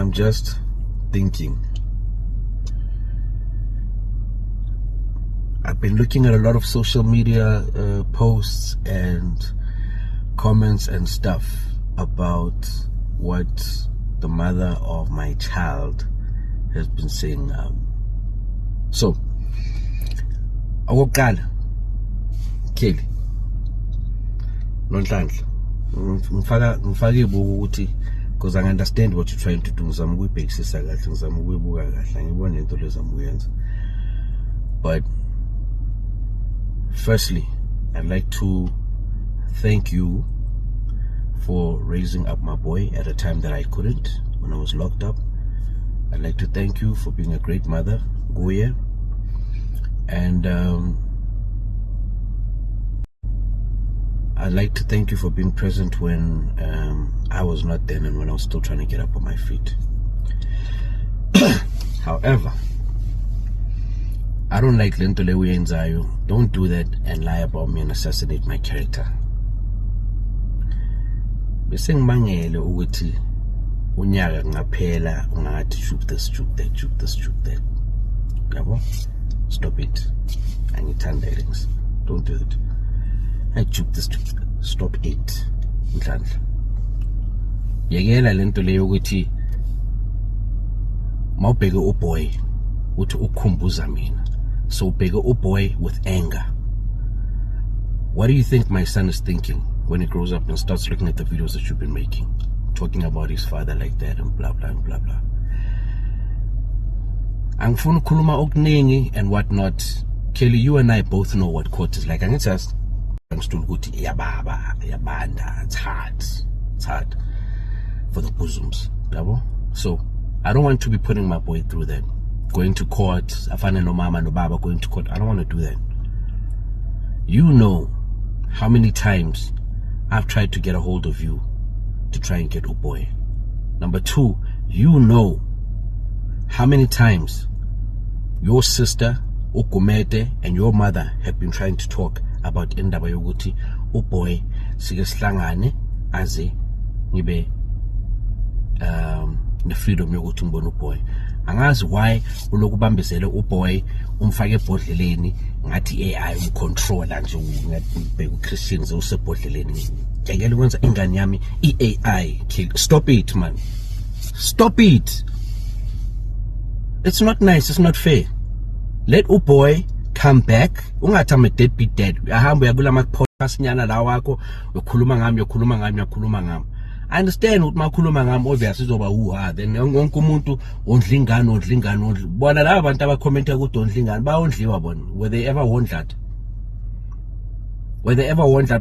I'm just thinking. I've been looking at a lot of social media posts and comments and stuff about what the mother of my child has been saying. So, okokuqala, Kelly, Nonhlanhla, ngifake ibuku ukuthi because I understand what you're trying to do. Ngizama ukuyibhekisisa kahle, ngizama ukuyibuka kahle, ngibona into lezama ukuyenza. But firstly, I'd like to thank you for raising up my boy at a time that I couldn't, when I was locked up. I'd like to thank you for being a great mother, Guye. And I'd like to thank you for being present when I was not there and when I was still trying to get up on my feet. However, I don't like lento le uyenzayo. Don't do that and lie about me and assassinate my character. Bese ngibangele ukuthi unyaka ngaphela ungathi shoot this, shoot that, shoot this, shoot that. Yabo? Stop it. Angithanda things. Don't do it. I juke this, stop it. Mhlandla. Yekela lento le ukuthi mawubheke uboy uthi ukhumbuza mina. So bigger boy with anger. What do you think my son is thinking when he grows up and starts looking at the videos that you've been making, talking about his father like that and blah blah and blah blah? Angifuna ukukhuluma okuningi and whatnot. Kelly, you and I both know what court is like. And just understood ukuthi yababa, yabanda. It's hard for the bosoms. So I don't want to be putting my boy through that. Going to court, afana no mama no baba going to court. I don't want to do that. You know how many times I've tried to get a hold of you to try and get boy. Number two, you know how many times your sister Ukumete and your mother have been trying to talk about indaba yokuthi boy sike sihlangane aze ngibe the freedom yokuthi ngibone boy. Angazi why ulokubambezele uboy umfake ebhodleleni ngathi AI umcontroller nje ngathi uChristians usebhodleleni. Ngiyakela ukwenza ingane yami iAI. Stop it, man. Stop it. It's not nice, it's not fair. Let uboy come back. Ungathi I'm a deadbeat dad. Uyahamba uyabula ama podcast nyana la wakho ukhuluma ngami. I understand ukuthi makhuluma ngami obviously izoba uha then wonke umuntu ondla ingane bona laba bantu abakhomenta ukuthi ondla ingane bayondliwa bona were they ever want that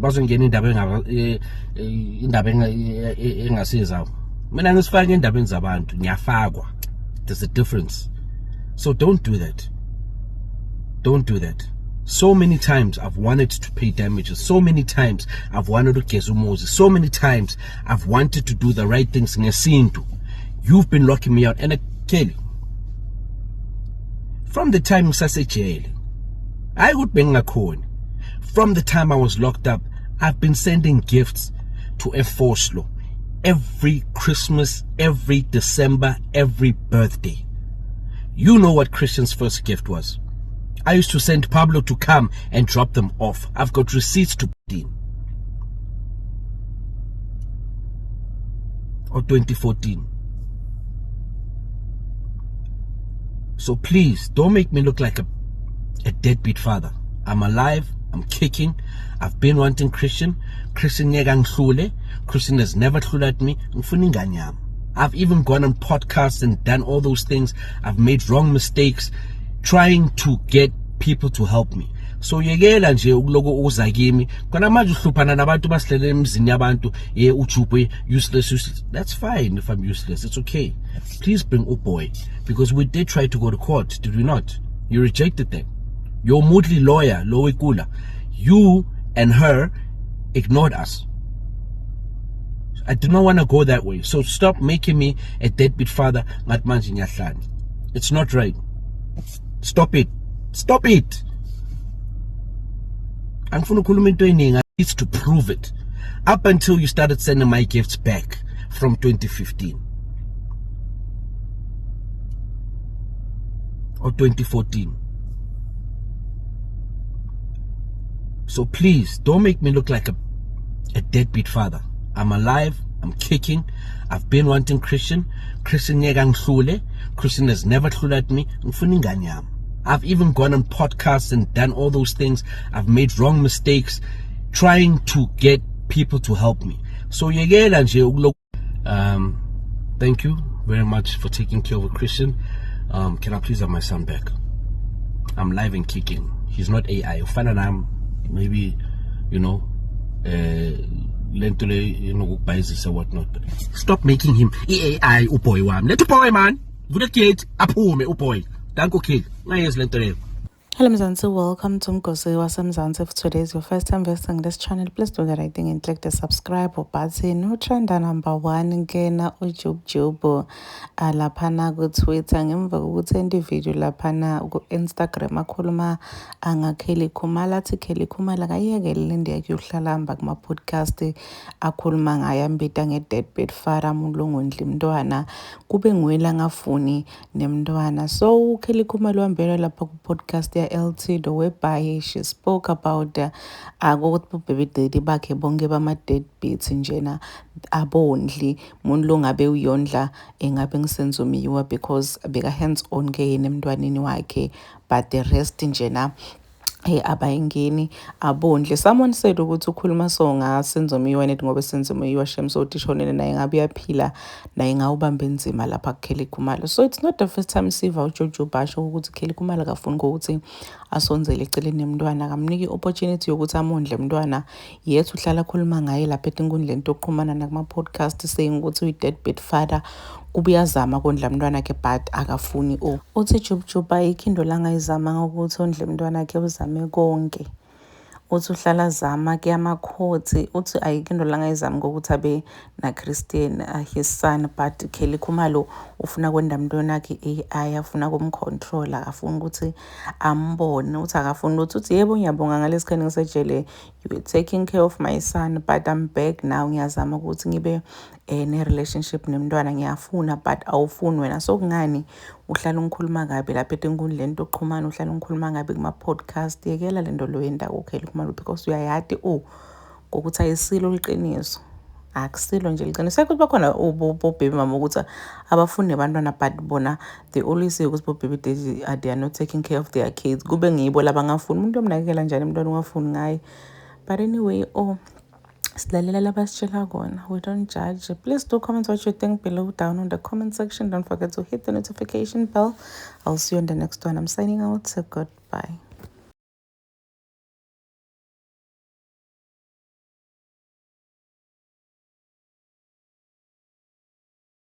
bazongena indaba engasiza mina ngisifaka endabeni zabantu ngiyafakwa. There's a difference. So don't do that. So many times I've wanted to pay damages. So many times I've wanted to get Moses. So many times I've wanted to do the right things. You've been locking me out. And Kelly, from the time jail, I would bring a coin. From the time I was locked up, I've been sending gifts to Efoslo every Christmas, every December, every birthday. You know what Christian's first gift was. I used to send Pablo to come and drop them off. I've got receipts to put in. Or 2014. So please, don't make me look like a deadbeat father. I'm alive, I'm kicking. I've been wanting Christian. Christian has never hlula at me. I've even gone on podcasts and done all those things. I've made wrong mistakes trying to get people to help me. So yekela nje ukuloko uza kimi kona manje uhluphana nabantu basilele emzini yabantu uJupe useless. That's fine if I'm useless, it's okay. Please bring boy, because we did try to go to court, did we not? You rejected them. Your moodly lawyer Lowe Kula, you and her ignored us. I do not want to go that way. So stop making me a deadbeat father. It's not right. Stop it. Stop it. I need to prove it. Up until you started sending my gifts back from 2015. or 2014. So please, don't make me look like a deadbeat father. I'm alive, I'm kicking, I've been wanting Christian. Christian has never hlule at me. I've even gone on podcasts and done all those things. I've made wrong mistakes trying to get people to help me. So thank you very much for taking care of a Christian. Can I please have my son back? I'm live and kicking. He's not AI. Maybe, whatnot. Stop making him AI uboy wam. Let boy man. Good kid. Aphume uboy. Thank you. Hello Mzansi, welcome to Mgosi waseMzansi. If today is your first time visiting this channel, please do the right thing and click the subscribe button. Utrenda number 1 ngena uJubu laphana ku-Twitter ngemva kokuthi endi video laphana ku-Instagram akhuluma ngaKelly Khumalo athi Kelly Khumalo kayekele lendi yakhe yokuhlalamba kuma-podcast akhuluma ngayo ambita nge-deadbeat father umuntu ongondli mntwana kube nguyela ngafuni nemntwana. So uKelly Khumalo wambela lapha ku-podcast LT whereby she spoke about ukuthi baby daddy bakhe bonke bama-deadbeats njena abondli umuntu lo ngabe uyondla engabe ngisenza umiwa because beka hands on ke yena emntwaneni wakhe, but the rest njena abayingeni abondle. Someone said ukuthi ukhuluma so ngasenza umiwa nethi ngoba senza umiwa shem so tishonene naye ngabe uyaphila naye ngawubamba enzima lapha kuKelly Khumalo. So it's not the first time siva uJojo basho ukuthi Kelly Khumalo akafuni ukuthi asonzele eceleni nemntwana akamniki opportunity yokuthi amondle umntwana. Yethu uhlala khuluma ngaye lapha enkundleni tokuqhumana nakuma podcast saying ukuthi uyi-deadbeat father kubuyazama kondla umntwana akhe but akafuni. Uthi Jubjuba ayikho into la ngayizama ngokuthi ondle umntwana akhe uzame konke. Uthi uhlala zama ke amakhothi uthi ayikho into la ngayizama ngokuthi abe na Christian his son, but Kelly Khumalo ufuna kwenda umntwana akhe AI afuna kumcontrol akafuni ukuthi ambone. Uthi akafuni uthi yebo ngiyabonga ngalesikhathi ngisejele you were taking care of my son but I'm back now ngiyazama ukuthi ngibe ne relationship nemntwana ngiyafuna but awufuni wena. So kungani uhlala ungikhuluma kabi lapha enkundleni tokuqhumana uhlala ungikhuluma kabi kuma podcast? Yekela lento lo yenda uKelly Khumalo because uyayati ukuthi ayisilo liqiniso. Akusilo nje liqiniso. Sekuthi bakhona baby mama ukuthi abafuni nebantwana but bona they always say ukuthi baby they are not taking care of their kids. Kube ngibo labangafuni umuntu omnakekela njani umntwana ungafuni ngaye. But anyway, we don't judge. Please do comment what you think below down on the comment section. Don't forget to hit the notification bell. I'll see you on the next one. I'm signing out. So goodbye.